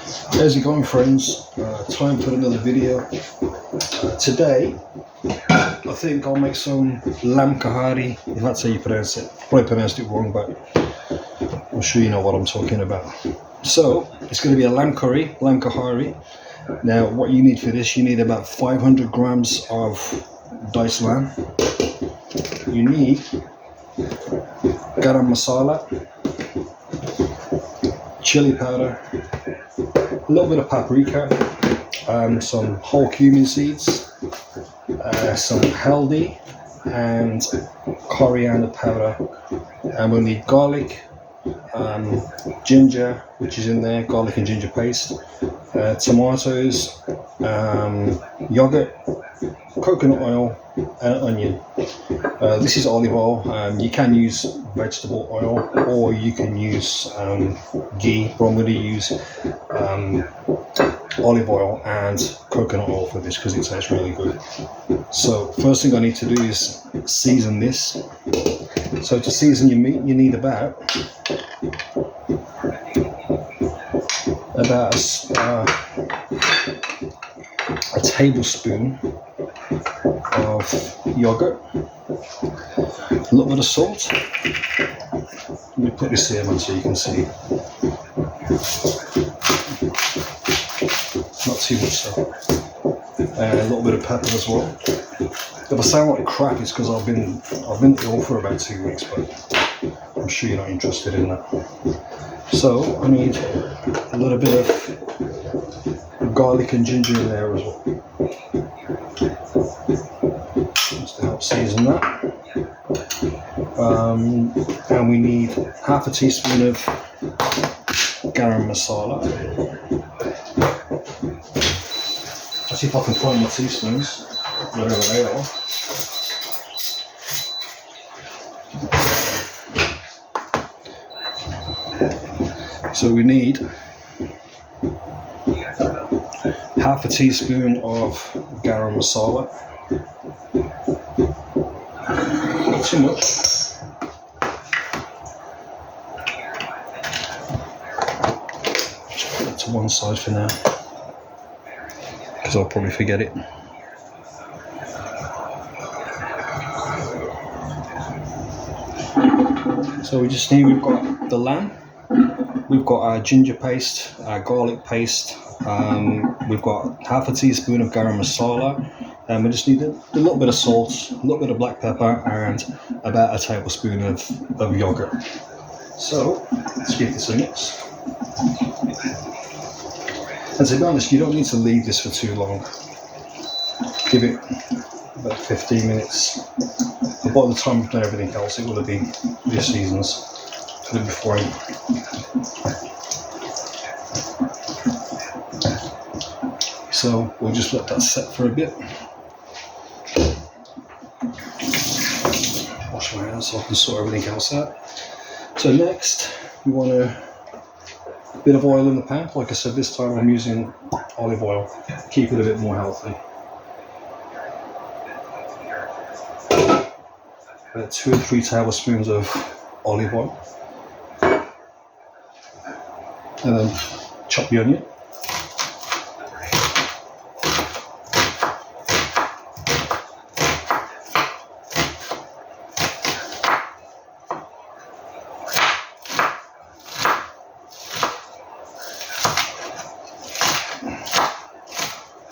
How's it going, friends? Time for another video. Today I think I'll make some lamb karahi, if that's how you pronounce it. Probably pronounced it wrong, but I'm sure you know what I'm talking about. So it's going to be a lamb karahi. Now what you need for this, you need about 500 grams of diced lamb. You need garam masala, chili powder, a little bit of paprika, some whole cumin seeds, some haldi and coriander powder, and we'll need garlic, ginger, which is in there, garlic and ginger paste, tomatoes, yogurt, coconut oil and onion. This is olive oil. You can use vegetable oil or you can use ghee, but I'm going to use olive oil and coconut oil for this because it tastes really good. So first thing I need to do is season this. So to season your meat you need about a tablespoon of yogurt, a little bit of salt. Let me put this here, man, so you can see. Not too much salt. And a little bit of pepper as well. If I sound like crap, it's because I've been ill for about 2 weeks, but I'm sure you're not interested in that. So I need a little bit of garlic and ginger in there as well, just to help season that. And we need half a teaspoon of garam masala. Let's see if I can find my teaspoons, whatever they are. So we need half a teaspoon of garam masala. Not too much. Just put it to one side for now, because I'll probably forget it. So we've got the lamb, we've got our ginger paste, our garlic paste, we've got half a teaspoon of garam masala, and we just need a little bit of salt, a little bit of black pepper, and about a tablespoon of yogurt. So let's give this a mix. And to be honest, you don't need to leave this for too long. Give it about 15 minutes. But by the time we've done everything else, it will have been your seasons. Before so we'll just let that set for a bit. Wash my hands so I can sort everything else out. So next we want a bit of oil in the pan. Like I said, this time I'm using olive oil, keep it a bit more healthy. About 2 or 3 tablespoons of olive oil. And then chop the onion.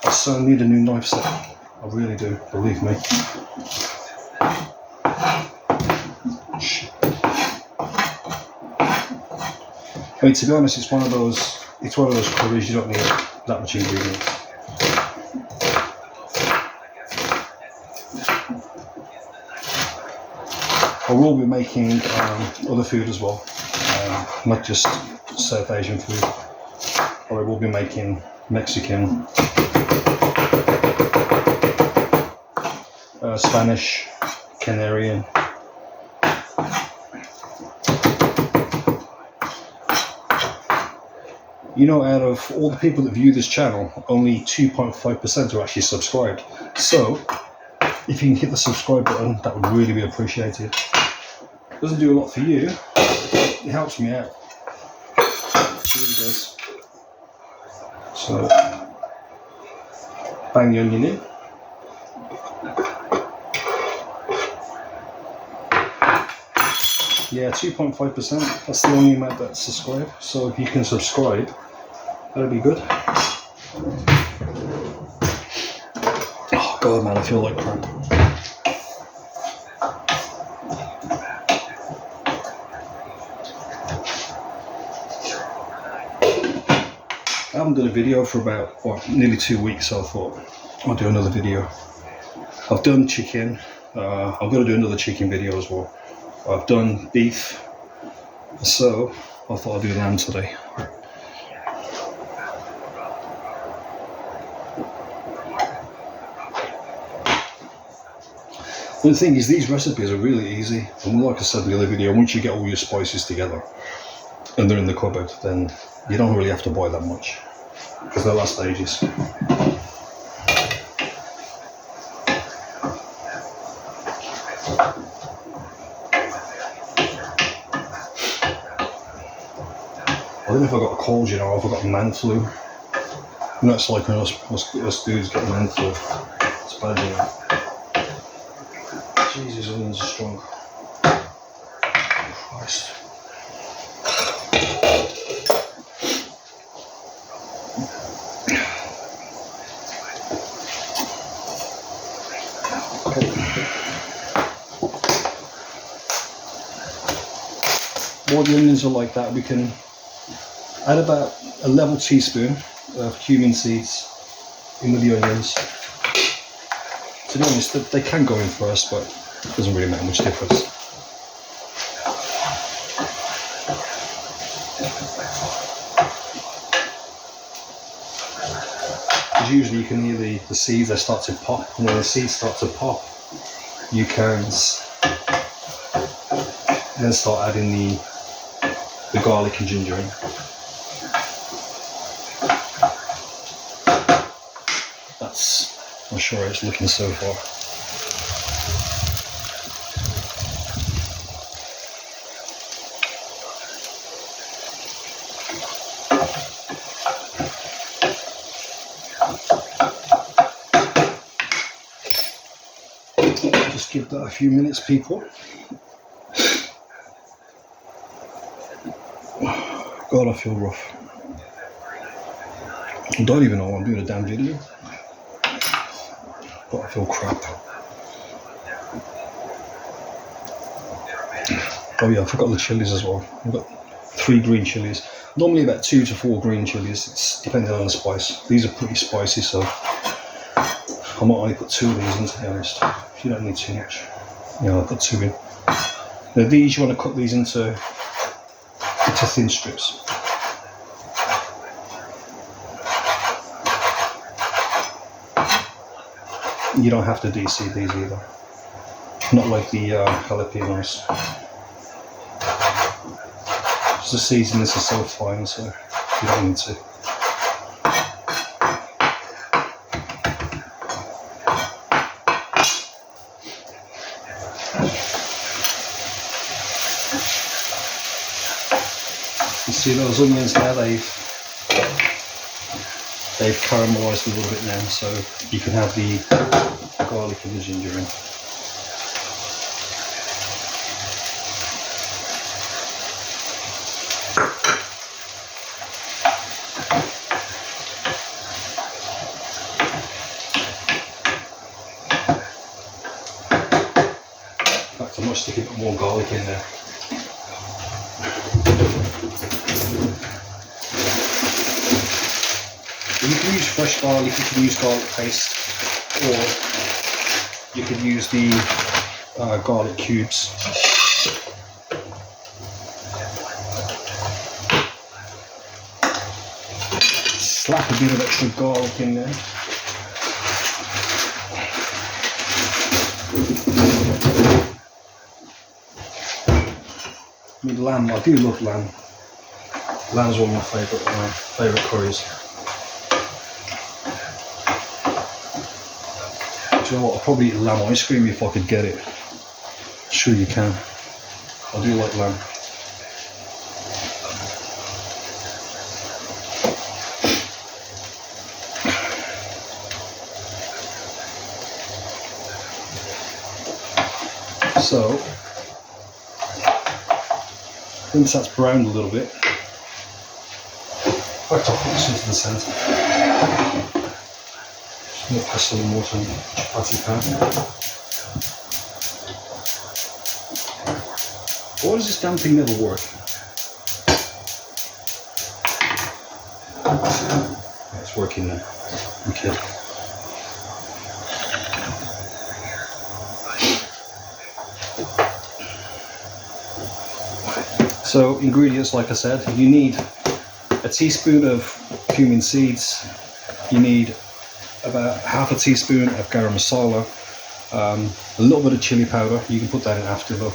I so need a new knife set. I really do, believe me. I mean, to be honest, it's one of those curries you don't need that much ingredients. I will be making other food as well, not just South Asian food. I will be making Mexican, Spanish, Canarian. You know, out of all the people that view this channel, only 2.5% are actually subscribed. So, if you can hit the subscribe button, that would really be appreciated. It doesn't do a lot for you, it helps me out. It really does. So bang the onion in. Yeah, 2.5%. That's the only amount that's subscribed. So if you can subscribe, that'd be good. Oh god, man, I feel like crap. I haven't done a video for about nearly 2 weeks, so I thought I'll do another video. I've done chicken. I'm going to do another chicken video as well. I've done beef, so I thought I'd do lamb today. The thing is, these recipes are really easy, and like I said in the other video, once you get all your spices together and they're in the cupboard, then you don't really have to buy that much, because they'll last ages. I don't know if I got a cold, you know, or if I got man flu. You know, it's like when us dudes get man flu. It's bad, you know. Jesus, onions are strong. Christ. Okay. While the onions are like that, we can add about a level teaspoon of cumin seeds in with the onions. To be honest, they can go in first, but it doesn't really make much difference. Because usually you can hear the seeds, they start to pop, and when the seeds start to pop, you can then start adding the garlic and ginger in. I'm sure it's looking so far. Just give that a few minutes, people. God, I feel rough. I don't even know why I'm doing a damn video. But I feel crap. Oh yeah, I forgot the chilies as well. I've got 3 green chilies. Normally about 2 to 4 green chilies. It's depending on the spice. These are pretty spicy, so I might only put 2 of these in, to be honest. You don't need too much. Yeah, I'll put 2 in. Now these, you want to cut these into thin strips. You don't have to de-seed these either. Not like the jalapenos. Just the seeds in this are so fine, so you don't need to. You see those onions now, they've caramelised a little bit now, so you can have the garlic and the ginger in. In fact, I might stick a bit more garlic in there. You can use fresh garlic, you can use garlic paste, or you could use the garlic cubes. Slap a bit of extra garlic in there. With lamb, I do love lamb. Lamb's one of my favourite curries. Do you know what, I'll probably eat lamb ice cream if I could get it. Sure you can. I do like lamb. So once that's browned a little bit, I'll put this into the centre. Just going to press some more on the chapati pan. Why does this damn thing never work? Yeah, it's working now. Okay. So ingredients, like I said, you need a teaspoon of cumin seeds, you need about half a teaspoon of garam masala, a little bit of chili powder, you can put that in after though,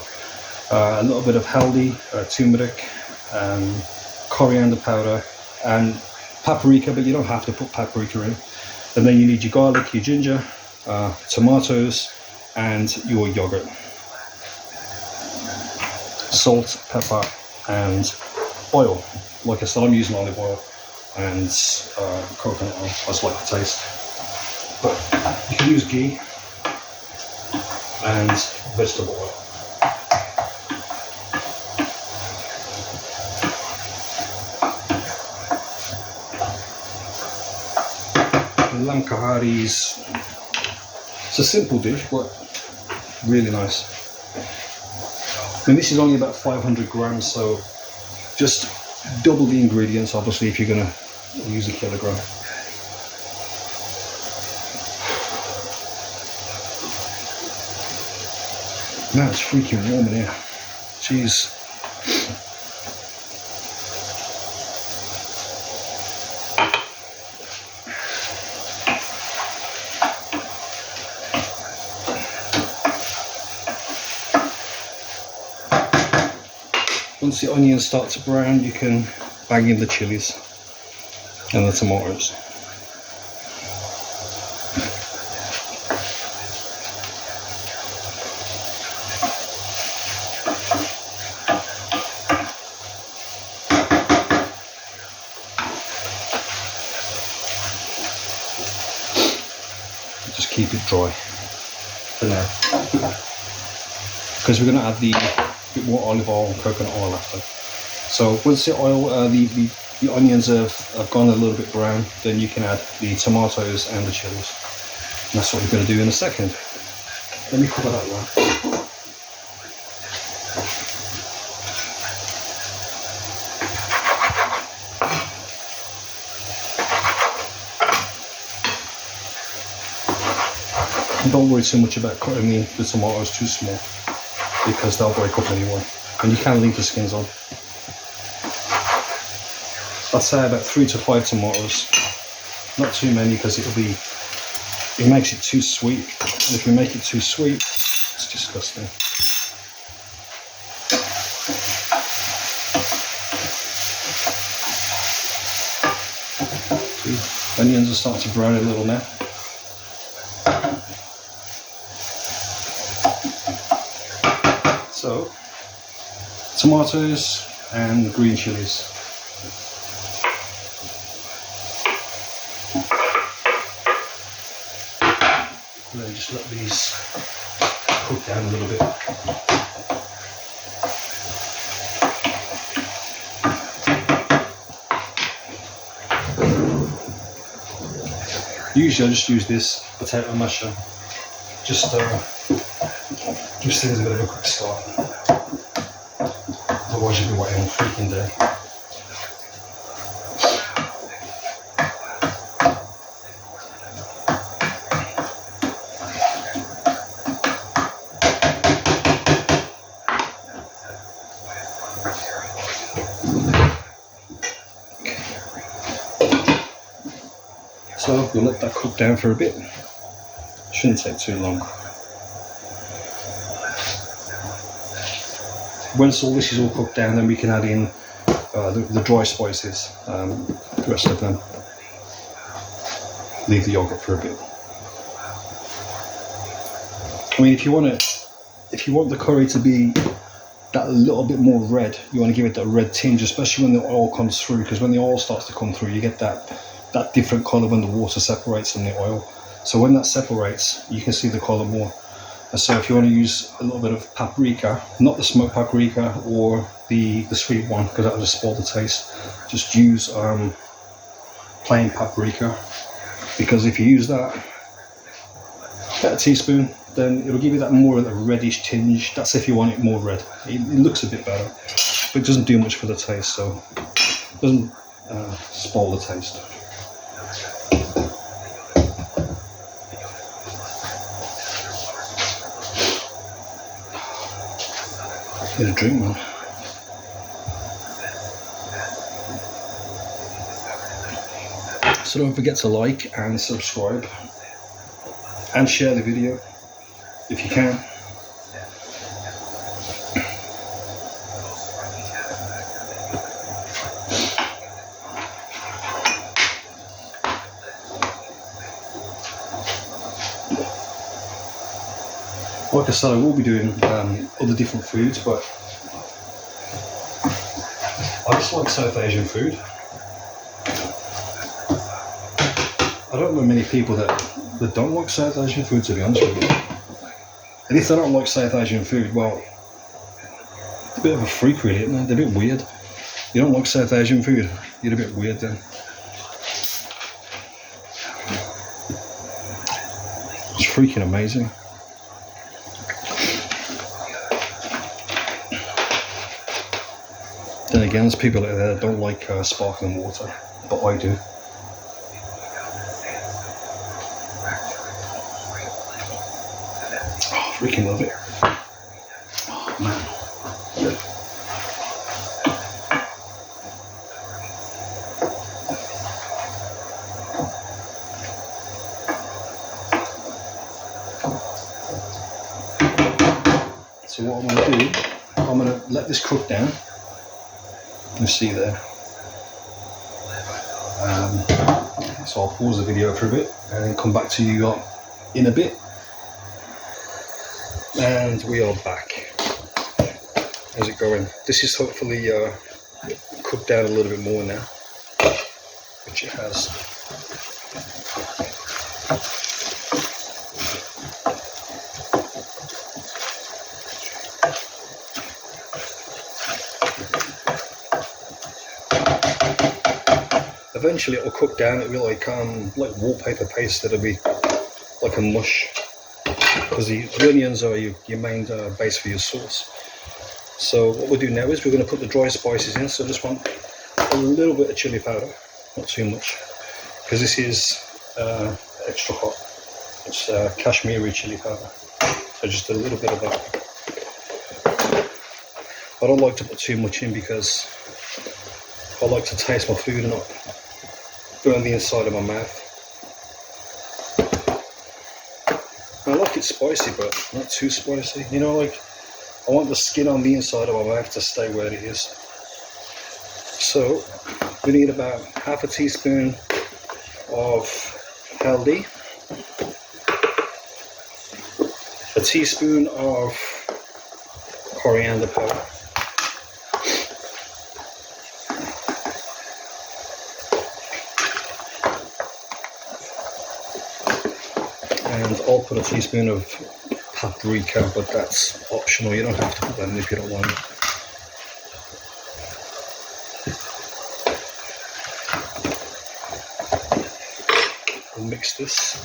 a little bit of haldi, turmeric, coriander powder, and paprika, but you don't have to put paprika in. And then you need your garlic, your ginger, tomatoes, and your yogurt. Salt, pepper, and oil. Like I said, I'm using olive oil and coconut oil. I just like the taste. But you can use ghee and vegetable oil. Lamb kaharis. It's a simple dish, but really nice. And this is only about 500 grams, so just double the ingredients, obviously, if you're going to use a kilogram. Now it's freaking warm in here. Jeez. Once the onions start to brown, you can bang in the chilies and the tomatoes. Just keep it dry for now, because we're going to add the bit more olive oil and coconut oil after. So once the oil, the onions have gone a little bit brown, then you can add the tomatoes and the chilies. And that's what we're going to do in a second. Let me cover that one. And don't worry too much about cutting the tomatoes too small, because they'll break up anyway, and you can leave the skins on. I'd say about 3 to 5 tomatoes, not too many, because it makes it too sweet, and if you make it too sweet, it's disgusting. The onions are starting to brown a little now. So, tomatoes and green chilies. And then just let these cook down a little bit. Usually I just use this potato masher, just gives things a bit of a quick start. Otherwise you'll be waiting all freaking day. So we'll let that cook down for a bit. Shouldn't take too long. Once all this is all cooked down, then we can add in the dry spices, the rest of them. Leave the yogurt for a bit. I mean, if you want the curry to be that little bit more red, you want to give it that red tinge, especially when the oil comes through, because when the oil starts to come through, you get that different colour when the water separates from the oil. So when that separates, you can see the colour more. So if you want to use a little bit of paprika, not the smoked paprika or the sweet one, because that will just spoil the taste, just use plain paprika, because if you use that, about a teaspoon, then it'll give you that more of a reddish tinge. That's if you want it more red. It looks a bit better, but it doesn't do much for the taste, so it doesn't spoil the taste. Get a drink, man. So don't forget to like and subscribe and share the video if you can. Like I said, I will be doing other different foods, but I just like South Asian food. I don't know many people that don't like South Asian food, to be honest with you. And if they don't like South Asian food, well, they're a bit of a freak really, isn't they? They're a bit weird. You don't like South Asian food, you're a bit weird then. It's freaking amazing. Then again, there's people out there that don't like sparkling water, but I do. Oh, freaking love it. Oh, man. So what I'm going to do, I'm going to let this cook down. You see there. So I'll pause the video for a bit and then come back to you in a bit. And we are back. How's it going? This is hopefully cooked down a little bit more now, which it has. Eventually it'll cook down, it'll be like wallpaper paste, it'll be like a mush, because the onions are your main base for your sauce. So what we'll do now is we're going to put the dry spices in, so I just want a little bit of chili powder, not too much, because this is extra hot. It's Kashmiri chili powder, so just a little bit of that. I don't like to put too much in because I like to taste my food and not burn the inside of my mouth. I like it spicy, but not too spicy. You know, like I want the skin on the inside of my mouth to stay where it is. So we need about half a teaspoon of haldi, a teaspoon of coriander powder, and I'll put a teaspoon of paprika, but that's optional. You don't have to put that in if you don't want it. We'll mix this.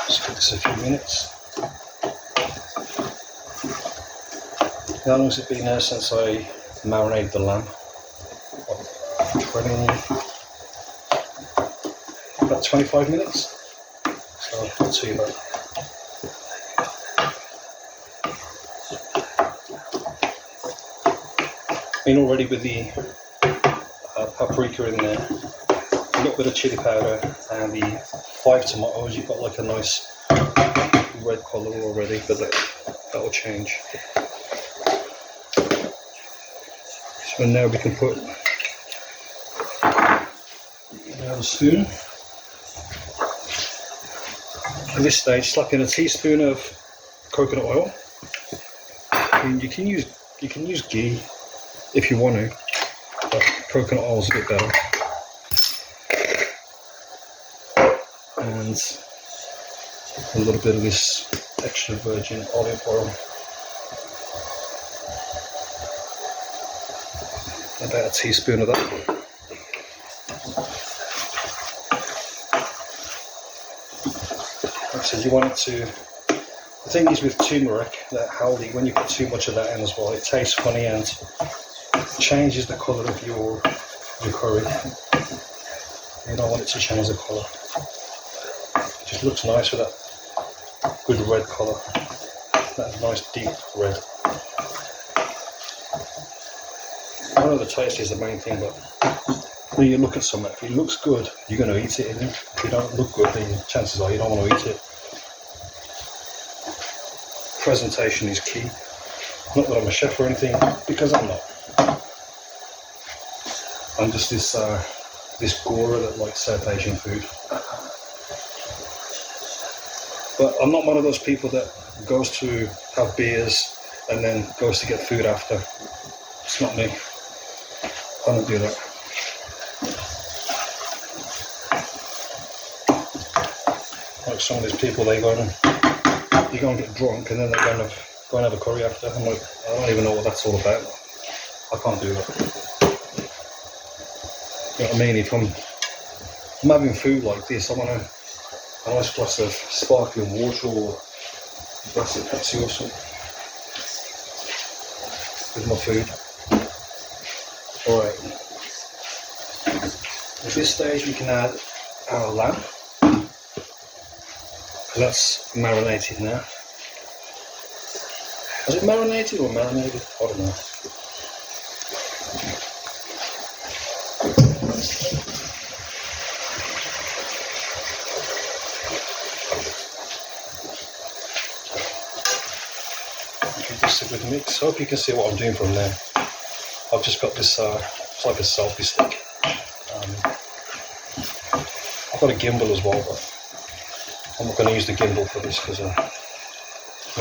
Just give this a few minutes. How long has it been now since I marinated the lamb? About 25 minutes, so not too bad. And already with the paprika in there, a little bit of chili powder, and the 5 tomatoes, you've got like a nice red colour already, but that will change. So now we can put a spoon. At this stage, slap in a teaspoon of coconut oil. And you can use ghee if you want to, but coconut oil is a bit better. and a little bit of this extra virgin olive oil. About a teaspoon of that. So you want it to, the thing is with turmeric, that haldi, when you put too much of that in as well, it tastes funny and changes the colour of your curry. You don't want it to change the colour. It just looks nice with that good red colour, that nice deep red. I know the taste is the main thing, but when you look at something, if it looks good, you're going to eat it. If it don't look good, then chances are you don't want to eat it. Presentation is key. Not that I'm a chef or anything, because I'm not. I'm just this Gora that likes South Asian food. But I'm not one of those people that goes to have beers and then goes to get food after. It's not me. I don't do that. Like some of these people, they go and get drunk and then they go and have a curry after. I'm like, I don't even know what that's all about. I can't do that. You know what I mean? If I'm having food like this, I want a nice glass of sparkling water or a glass of Pepsi or something with my food. Alright. At this stage we can add our lamb. That's marinated now. Is it marinated or marinated? I don't know. Okay, just a good mix. Hope you can see what I'm doing from there. I've just got this, it's like a selfie stick. I've got a gimbal as well, but I'm not going to use the gimbal for this because I'm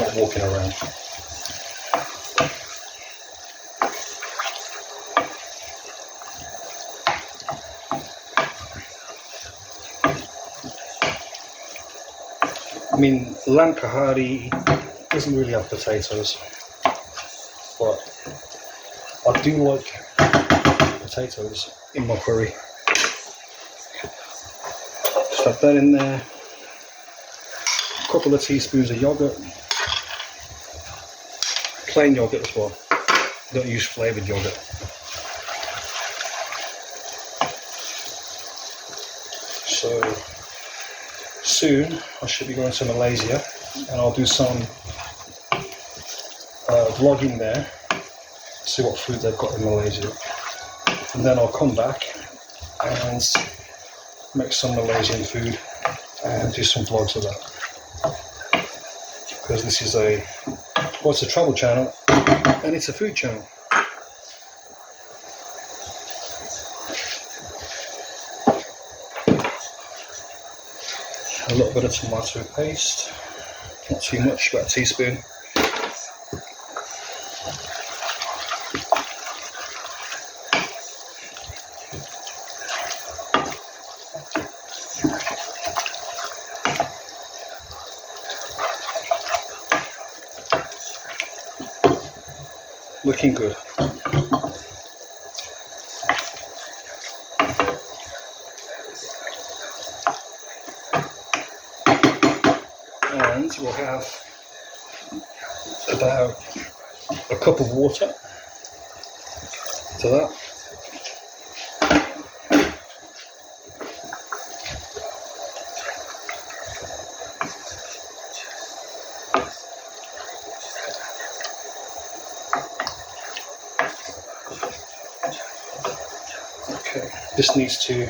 not walking around. I mean, lamb karahi doesn't really have potatoes, but I do like potatoes in my curry. Just add that in there. A couple of teaspoons of yogurt, plain yogurt as well, don't use flavoured yogurt. So soon I should be going to Malaysia and I'll do some vlogging there, see what food they've got in Malaysia, and then I'll come back and make some Malaysian food and do some vlogs of that. Because this is it's a travel channel and it's a food channel. A little bit of tomato paste, not too much, about a teaspoon. Looking good. And we'll have about a cup of water to that. Okay, this needs to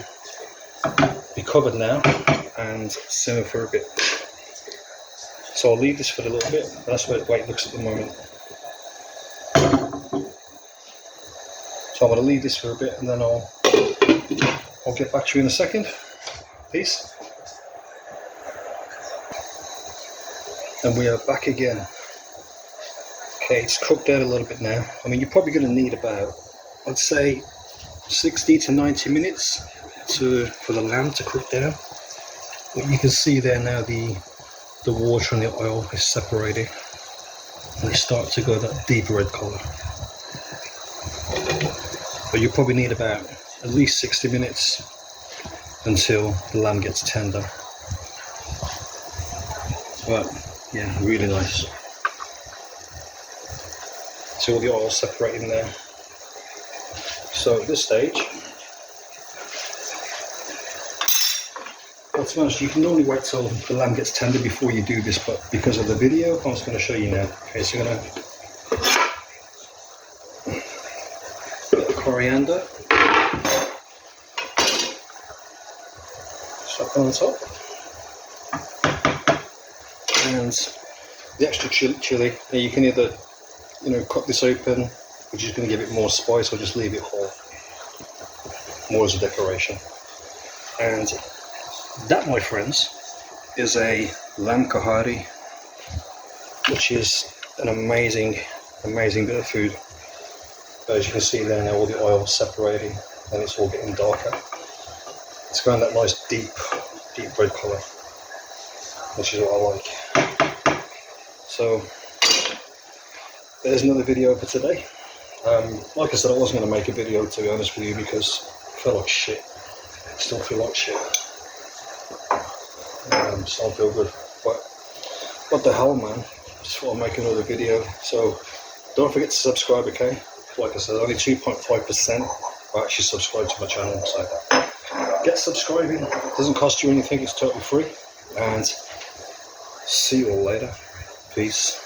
be covered now and simmer for a bit. So I'll leave this for a little bit, and that's the way it looks at the moment. So I'm going to leave this for a bit and then I'll get back to you in a second. Peace. And we are back again. Okay, it's cooked out a little bit now. I mean, you're probably going to need about, I'd say, 60 to 90 minutes for the lamb to cook down. But you can see there now the water and the oil is separating, and it starts to go that deep red colour. But you probably need about at least 60 minutes until the lamb gets tender. But yeah, really nice. See all the oil separating there. So at this stage, well, to be honest, you can normally wait till the lamb gets tender before you do this, but because of the video, I'm just going to show you now. Okay, so you're going to put the coriander, slap that on top, and the extra chili. Now you can either, cut this open, which is going to give it more spice, or just leave it whole, more as a decoration. And that, my friends, is a lamb karahi, which is an amazing bit of food. As you can see there now, all the oil separating and it's all getting darker. It's going that nice deep red colour, which is what I like. So there's another video for today. Like I said, I wasn't going to make a video, to be honest with you, because I felt like shit. I still feel like shit. So I feel good, but what the hell, man, just thought I'd make another video. So don't forget to subscribe, okay? Like I said, only 2.5% are actually subscribed to my channel, so get subscribing. It doesn't cost you anything, it's totally free. And see you all later. Peace.